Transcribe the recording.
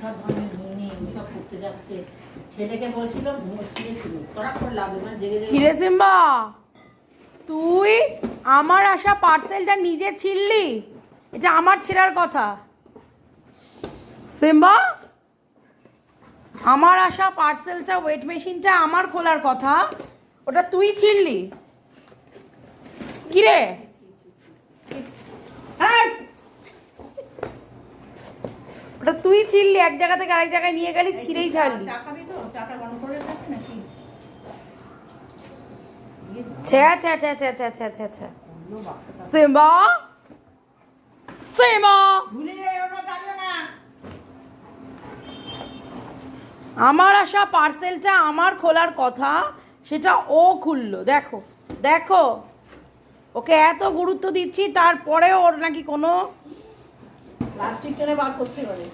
সব ধরনের নিয়ে সব করতে যাচ্ছে। ছেলেকে বলছিল ঘুমিয়েছিল, তোরা করে লাভ মানে জেগে জেগে। কিরে সিম্বা, তুই আমার আসা পার্সেলটা নিজে ছিঁড়লি? এটা আমার ছেঁড়ার কথা। সিম্বা, আমার আসা পার্সেলটা, ওয়েট মেশিনটা আমার খোলার কথা, ওটা তুই ছিঁড়লি? কিরে, ওটা তুই ছিঁড়লি, এক জায়গা থেকে আরেক জায়গায় নিয়ে গেলি, ছিঁড়েই ছাড়লি। ছ্যা ছ্যা ছ্যা ছ্যা ছ্যা ছ্যা ছ্যা ছ্যা। সিম্বা, সিম্বা, আমার আসা পার্সেলটা আমার খোলার কথা, সেটা ও খুললো। দেখো দেখো, ওকে এত গুরুত্ব দিচ্ছি, তারপরেও ওর নাকি কোনো প্লাস্টিক টেনে বার করতে পারে।